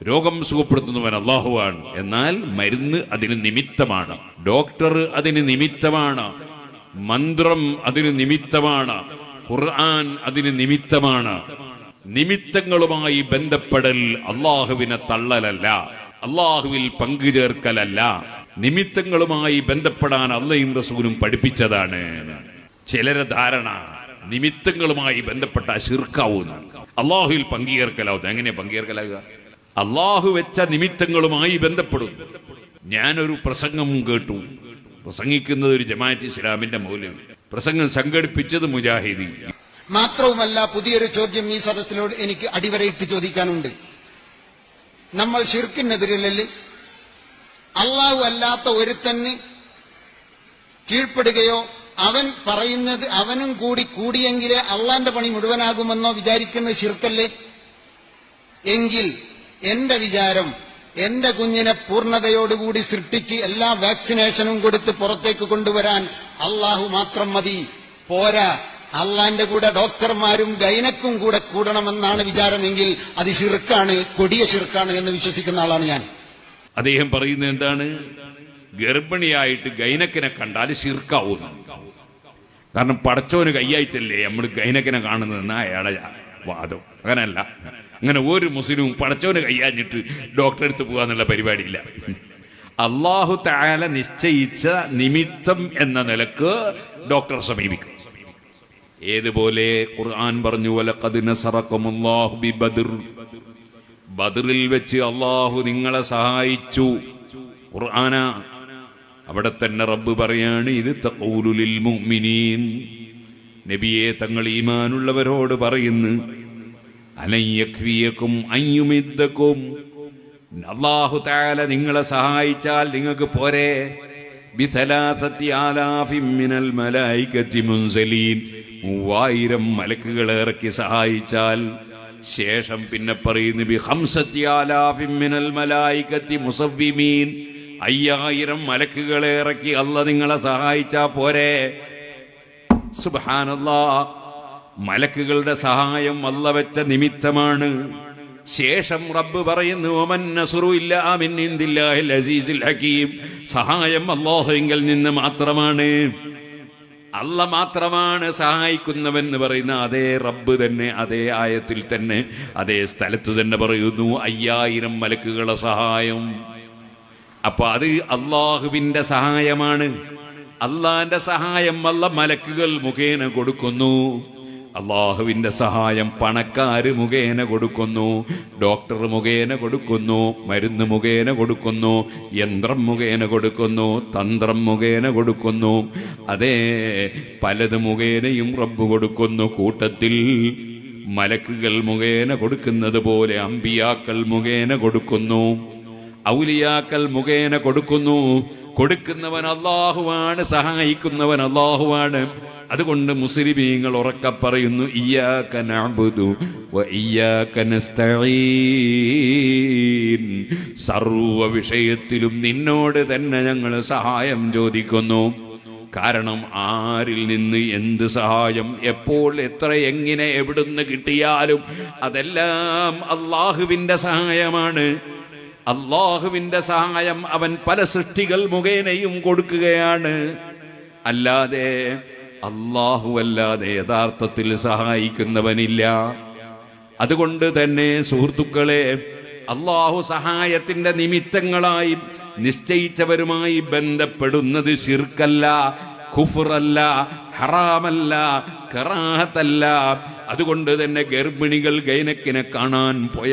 രോഗം സുഖപ്പെടുത്തുന്നവൻ അള്ളാഹുവാണ്. എന്നാൽ മരുന്ന് അതിന് നിമിത്തമാണ്, ഡോക്ടർ അതിന് നിമിത്തമാണ്, മന്ത്രം അതിന് നിമിത്തമാണ്, ഖുർആൻ അതിന് നിമിത്തമാണ്. നിമിത്തങ്ങളുമായി ബന്ധപ്പെടൽ അള്ളാഹുവിനെ തള്ളലല്ല, അള്ളാഹുവിൽ പങ്കുചേർക്കലല്ല. നിമിത്തങ്ങളുമായി ബന്ധപ്പെടാൻ അള്ളയും റസൂലും പഠിപ്പിച്ചതാണ്. ചിലരെ ധാരണ നിമിത്തങ്ങളുമായി ബന്ധപ്പെട്ട ശിർക്കാവുന്ന അള്ളാഹുവിൽ പങ്കുചേർക്കലാവുന്നത്. എങ്ങനെ പങ്കുചേർക്കലാകുക? അള്ളാഹു വെച്ച നിമിത്തങ്ങളുമായി ബന്ധപ്പെടും. ഞാനൊരു പ്രസംഗം കേട്ടു, പ്രസംഗിക്കുന്നത് ഒരു ജമാഅത്ത് ഇസ്ലാമിന്റെ മൗലവി, പ്രസംഗം സംഘടിപ്പിച്ചത് മുജാഹിദി. മാത്രവുമല്ല, പുതിയൊരു ചോദ്യം ഈ സദസ്സിനോട് എനിക്ക് അടിവരയിട്ട് ചോദിക്കാനുണ്ട്. നമ്മൾ ശിർക്കിനെതിരല്ലേ? അള്ളാഹു അല്ലാത്ത ഒരുത്തന് കീഴ്പ്പെടുകയോ അവൻ പറയുന്നത് അവനും കൂടി കൂടിയെങ്കിലേ അള്ളാന്റെ പണി മുഴുവനാകുമെന്നോ വിചാരിക്കുന്നത് ശിർക്കല്ലേ? എങ്കിൽ എന്റെ വിചാരം, എന്റെ കുഞ്ഞിനെ പൂർണ്ണതയോടുകൂടി സൃഷ്ടിച്ച് എല്ലാ വാക്സിനേഷനും കൊടുത്ത് പുറത്തേക്ക് കൊണ്ടുവരാൻ അള്ളാഹു മാത്രം മതി, പോരാ. അള്ളാന്റെ കൂടെ ഡോക്ടർമാരും ഗൈനക്കും കൂടെ കൂടണമെന്നാണ് വിചാരമെങ്കിൽ അത് ശിർക്കാണ്, കൊടിയ ശിർക്കാണ് എന്ന് വിശ്വസിക്കുന്ന ആളാണ് ഞാൻ. അദ്ദേഹം പറയുന്നത് എന്താണ്? ഗർഭിണിയായിട്ട് ഗൈനക്കിനെ കണ്ടാൽ ശിർക്കാവുന്നു. കാരണം പടച്ചോന് കയ്യായിട്ടല്ലേ നമ്മൾ ഗൈനക്കിനെ കാണുന്നതെന്ന അയാളെ വാദം. അങ്ങനല്ല, അങ്ങനെ ഒരു മുസ്ലിമും പടച്ചോന് കയ്യാഞ്ഞിട്ട് ഡോക്ടറെ അടുത്ത് പോകാന്നുള്ള പരിപാടിയില്ല. അള്ളാഹു തആല നിശ്ചയിച്ച നിമിത്തം എന്ന നിലക്ക് ഡോക്ടറെ സമീപിക്കും. ഏതുപോലെ ഖുർആൻ പറഞ്ഞു, വലഖദ് നസറകുമുല്ലാഹു ബിബദർ, ബദറിൽ വെച്ച് അള്ളാഹു നിങ്ങളെ സഹായിച്ചു. ഖുർആന അവിടെ തന്നെ റബ്ബ് പറയാണ്, ഇത് തഖൂലു ലിൽ മുഅ്മിനീൻ, നബിയെ തങ്ങൾ ഈമാനുള്ളവരോട് പറയുന്നു, അലൻ യക്ഫിയകും അൻ യുമിദ്ദകും, അല്ലാഹു തആല നിങ്ങളെ സഹായിച്ചാൽ നിങ്ങൾക്ക് പോരെ, ബിസലാസത്തി ആലാഫിൻ മിനൽ മലായികത്തി മുൻസലീൻ, 3000 മലക്കുകളെ ഇറക്കി സഹായിച്ചാൽ. ശേഷം പിന്നെ പറയുന്നു, ബി ഖംസത്തി ആലാഫിൻ മിനൽ മലായികത്തി മുസവ്വിമീൻ, 5000 മലക്കുകളെ ഇറക്കി അല്ലാഹു നിങ്ങളെ സഹായിച്ചാ പോരെ. സുബ്ഹാനല്ലാഹ്, മലക്കുകളുടെ സഹായം അല്ലാഹു വെച്ച നിമിത്തമാണ്. ശേഷം റബ്ബ് പറയുന്നു, വമൻ നസ്റു ഇല്ലാ മിൻ ഇൻദില്ലാഹിൽ അസീസിൽ ഹകീം, സഹായം അല്ലാഹുവിൽ നിന്ന് മാത്രമാണ്. അല്ലാഹു മാത്രമാണ് സഹായിക്കുന്നവൻ എന്ന് പറയുന്ന അതേ റബ്ബ് തന്നെ അതേ ആയത്തിൽ തന്നെ അതേ സ്ഥലത്ത് തന്നെ പറയുന്നു 5000 മലക്കുകളുടെ സഹായം. അപ്പൊ അത് അള്ളാഹുവിന്റെ സഹായമാണ്. അള്ളാന്റെ സഹായം അല്ലാഹു മലക്കുകൾ മുഖേന കൊടുക്കുന്നു. അള്ളാഹുവിന്റെ സഹായം പണക്കാര് മുഖേന കൊടുക്കുന്നു, ഡോക്ടർ മുഖേന കൊടുക്കുന്നു, മരുന്ന് മുഖേന കൊടുക്കുന്നു, യന്ത്രം മുഖേന കൊടുക്കുന്നു, തന്ത്രം മുഖേന കൊടുക്കുന്നു. അതേ പലത് മുഖേനയും റബ്ബ് കൊടുക്കുന്നു. കൂട്ടത്തിൽ മലക്കുകൾ മുഖേന കൊടുക്കുന്നത് പോലെ അമ്പിയാക്കൾ മുഖേന കൊടുക്കുന്നു, ഔലിയാക്കൾ മുഖേന കൊടുക്കുന്നു. കൊടുക്കുന്നവൻ അല്ലാഹുവാണ്, സഹായിക്കുന്നവൻ അല്ലാഹുവാണ്. അതുകൊണ്ട് മുസ്ലിമീങ്ങൾ ഉറക്കെ പറയുന്നു, ഇയ്യാക നഅ്ബുദു വ ഇയ്യാക നസ്തഈൻ, സർവ്വ വിഷയത്തിലും നിന്നോട് തന്നെ ഞങ്ങൾ സഹായം ചോദിക്കുന്നു. കാരണം ആരിൽ നിന്ന് എന്ത് സഹായം എപ്പോൾ എത്ര എങ്ങനെ എവിടുന്ന് കിട്ടിയാലും അതെല്ലാം അല്ലാഹുവിന്റെ സഹായമാണ്. അല്ലാഹുവിന്റെ സഹായം അവൻ പല സൃഷ്ടികൾ മുഖേനയും കൊടുക്കുകയാണ്. അല്ലാതെ അല്ലാഹുവല്ലാതെ യഥാർത്ഥത്തിൽ സഹായിക്കുന്നവനില്ല. അതുകൊണ്ട് തന്നെ സുഹൃത്തുക്കളെ, അല്ലാഹു സഹായത്തിന്റെ നിമിത്തങ്ങളായി നിശ്ചയിച്ചവരുമായി ബന്ധപ്പെടുന്നത് ശിർക്കല്ല, കുഫ്റല്ല, ഹറാമല്ല, കറാഹത്തല്ല. അതുകൊണ്ട് തന്നെ ഗർഭിണികൾ ഗൈനക്കിനെ കാണാൻ പോയ